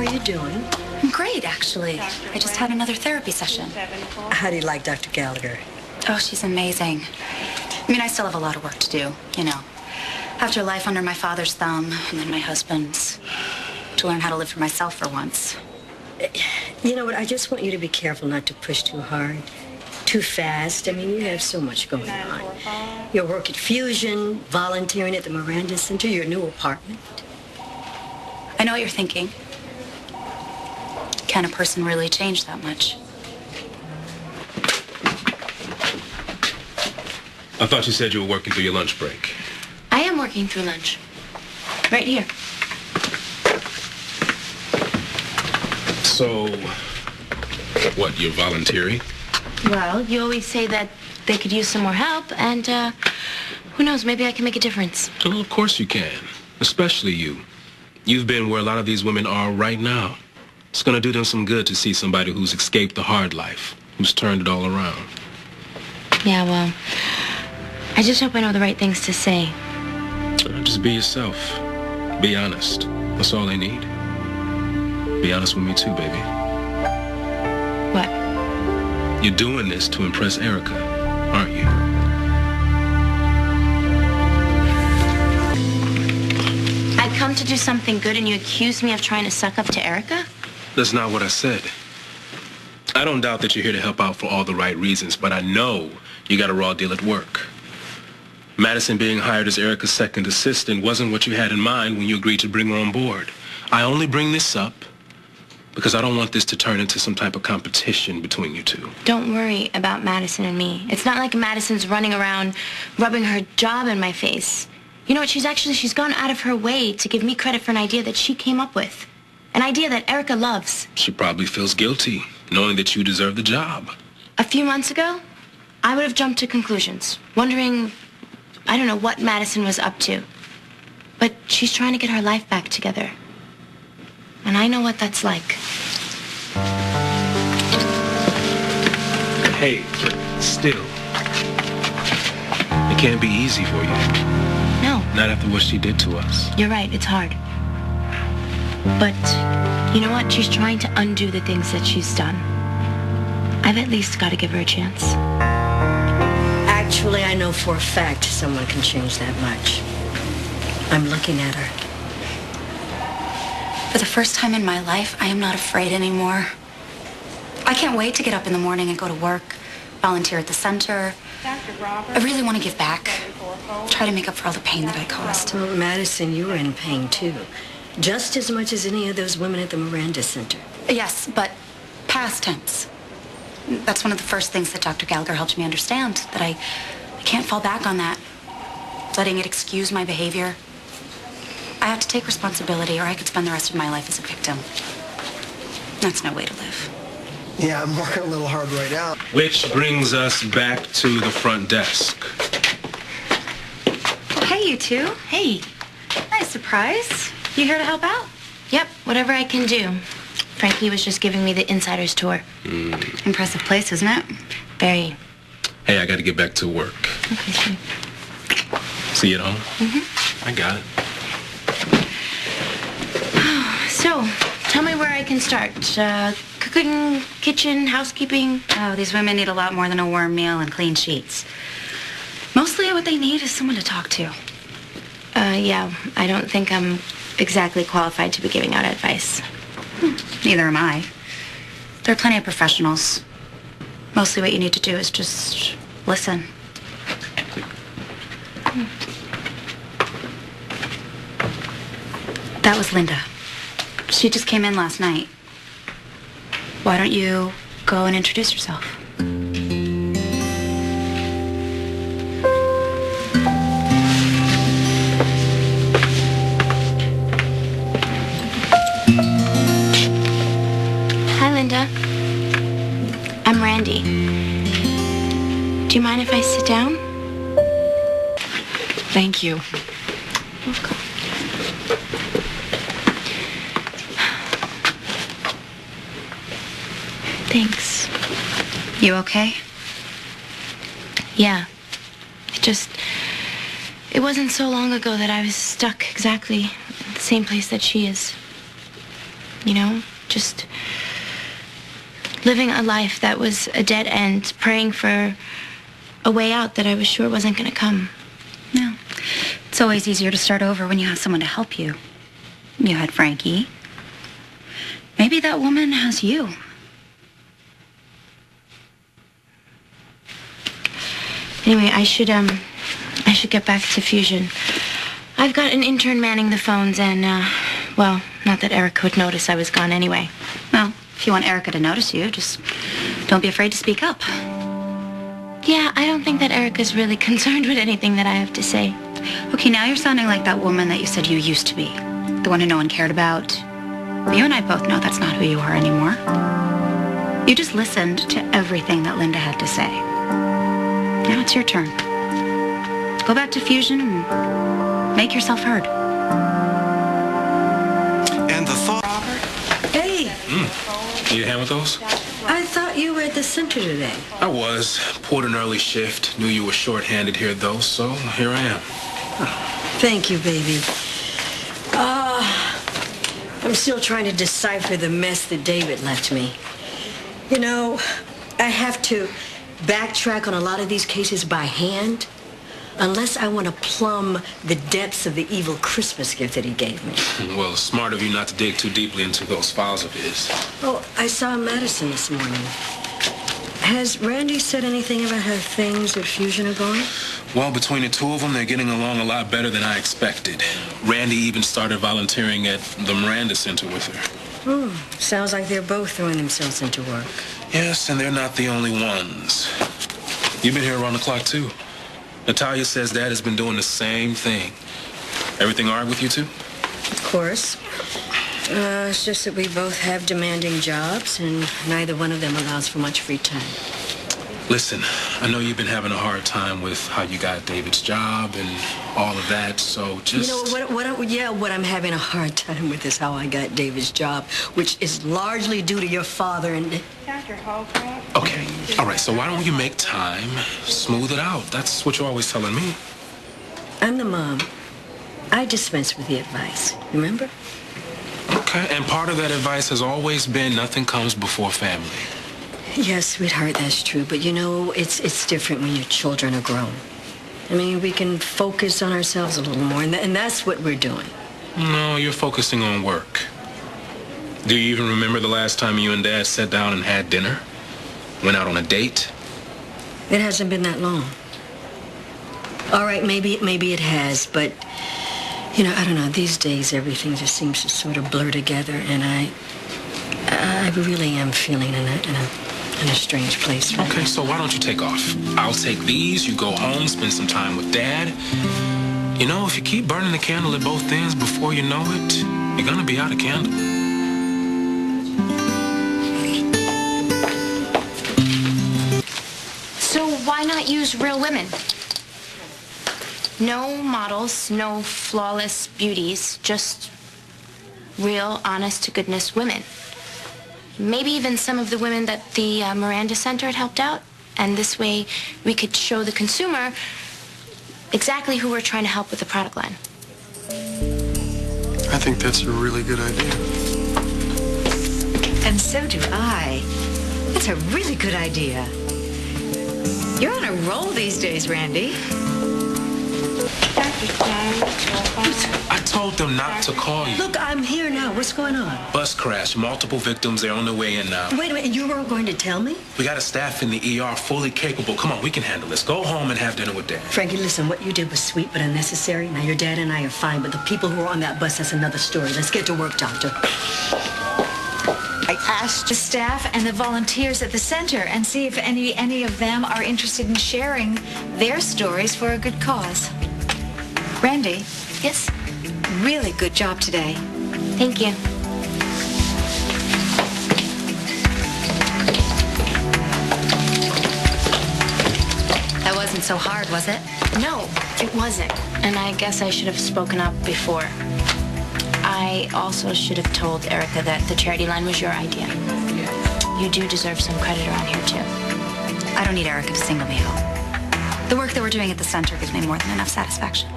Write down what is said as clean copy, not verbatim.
are you doing? I'm great, actually. I just had another therapy session. How do you like Dr. Gallagher? Oh, she's amazing. I mean, I still have a lot of work to do, you know. After life under my father's thumb, and then my husband's, to learn how to live for myself for once. You know what? I just want you to be careful not to push too hard, too fast. I mean, you have so much going on. Your work at Fusion, volunteering at the Miranda Center, your new apartment. I know what you're thinking. Can a person really change that much? I thought you said you were working through your lunch break. I am working through lunch. Right here. So, what, you're volunteering? Well, you always say that they could use some more help, and who knows, maybe I can make a difference. Well, of course you can. Especially you. You've been where a lot of these women are right now. It's gonna do them some good to see somebody who's escaped the hard life, who's turned it all around. Yeah, well, I just hope I know the right things to say. Just be yourself. Be honest. That's all they need. Be honest with me too, baby. What? You're doing this to impress Erica, aren't you? I come to do something good and you accuse me of trying to suck up to Erica? That's not what I said. I don't doubt that you're here to help out for all the right reasons, but I know you got a raw deal at work. Madison being hired as Erica's second assistant wasn't what you had in mind when you agreed to bring her on board. I only bring this up because I don't want this to turn into some type of competition between you two. Don't worry about Madison and me. It's not like Madison's running around rubbing her job in my face. You know what, she's gone out of her way to give me credit for an idea that she came up with. An idea that Erica loves. She probably feels guilty, knowing that you deserve the job. A few months ago, I would have jumped to conclusions, wondering, I don't know what Madison was up to. But she's trying to get her life back together. And I know what that's like. Hey, but still, it can't be easy for you. No. Not after what she did to us. You're right, it's hard. But you know what? She's trying to undo the things that she's done. I've at least got to give her a chance. Actually, I know for a fact someone can change that much. I'm looking at her. For the first time in my life, I am not afraid anymore. I can't wait to get up in the morning and go to work, volunteer at the center. I really want to give back. Try to make up for all the pain that I caused. Well, Madison, you were in pain, too. Just as much as any of those women at the Miranda Center. Yes, but past tense. That's one of the first things that Dr. Gallagher helped me understand, that I can't fall back on that, letting it excuse my behavior. I have to take responsibility or I could spend the rest of my life as a victim. That's no way to live. Yeah, I'm working a little hard right now. Which brings us back to the front desk. Hey, you two. Hey. Nice surprise. You here to help out? Yep, whatever I can do. Frankie was just giving me the insider's tour. Impressive place, isn't it? Very. Hey, I got to get back to work. Okay, sure. See you at home? I got it. So, tell me where I can start. Cooking, kitchen, housekeeping. Oh, these women need a lot more than a warm meal and clean sheets. Mostly what they need is someone to talk to. Yeah, I don't think I'm exactly qualified to be giving out advice. Neither am I. There are plenty of professionals. Mostly what you need to do is just listen. That was Linda. She just came in last night. Why don't you go and introduce yourself? Hi, Linda. I'm Randi. Do you mind if I sit down? Thank you. Welcome. Thanks. You okay? Yeah. It wasn't so long ago that I was stuck exactly in the same place that she is. you know, just living a life that was a dead end, praying for a way out that I was sure wasn't going to come. No. It's always easier to start over when you have someone to help you. You had Frankie. Maybe that woman has you. Anyway, I should get back to Fusion. I've got an intern manning the phones and, well, not that Erica would notice I was gone anyway. Well, if you want Erica to notice you, just don't be afraid to speak up. Yeah, I don't think that Erica's really concerned with anything that I have to say. Okay, now you're sounding like that woman that you said you used to be. The one who no one cared about. You and I both know that's not who you are anymore. You just listened to everything that Linda had to say. Now it's your turn. Go back to Fusion and make yourself heard. And the thought... Hey, Need a hand with those? I thought you were at the center today. I was. Pulled an early shift. Knew you were short-handed here, though, so here I am. Thank you, baby. I'm still trying to decipher the mess that David left me. You know, I have to backtrack on a lot of these cases by hand unless I want to plumb the depths of the evil Christmas gift that he gave me. Well, smart of you not to dig too deeply into those files of his. Oh, I saw Madison this morning. Has Randy said anything about how things at Fusion are going? Well, between the two of them, they're getting along a lot better than I expected. Randy even started volunteering at the Miranda Center with her. Sounds like they're both throwing themselves into work. Yes, and they're not the only ones. You've been here around the clock, too. Natalia says Dad has been doing the same thing. Everything all right with you two? Of course. It's just that we both have demanding jobs, and neither one of them allows for much free time. Listen, I know you've been having a hard time with how you got David's job and all of that, so just... You know, what I'm having a hard time with is how I got David's job, which is largely due to your father and... Dr. Holcroft? Okay, all right, so why don't you make time, smooth it out? That's what you're always telling me. I'm the mom. I dispense with the advice, remember? Okay, and part of that advice has always been nothing comes before family. Yes, sweetheart, that's true. But you know, it's different when your children are grown. I mean, we can focus on ourselves a little more, and that's what we're doing. No, you're focusing on work. Do you even remember the last time you and Dad sat down and had dinner? Went out on a date? It hasn't been that long. All right, maybe it has, but, you know, I don't know. These days, everything just seems to sort of blur together, and I really am feeling in a strange place right Okay, now. so why don't you take off? I'll take these, you go home, spend some time with Dad. You know, if you keep burning the candle at both ends before you know it, you're gonna be out of candle. So why not use real women? No models, no flawless beauties, just real, honest-to-goodness women. Maybe even some of the women that the Miranda Center had helped out. And this way, we could show the consumer exactly who we're trying to help with the product line. I think that's a really good idea. And so do I. That's a really good idea. You're on a roll these days, Randy. I told them not to call you. Look, I'm here now. What's going on? Bus crash, multiple victims, they're on their way in now. Wait a minute, you weren't going to tell me? We got a staff in the ER fully capable. Come on, we can handle this. Go home and have dinner with Dad. Frankie, listen, what you did was sweet but unnecessary. Now, your dad and I are fine, but the people who were on that bus, that's another story. Let's get to work, Doctor. I asked the staff and the volunteers at the center and see if any of them are interested in sharing their stories for a good cause. Randy, Yes? really good job today. Thank you. That wasn't so hard, was it? No, it wasn't. And I guess I should have spoken up before. I also should have told Erica that the charity line was your idea. You do deserve some credit around here, too. I don't need Erica to single me out. The work that we're doing at the center gives me more than enough satisfaction.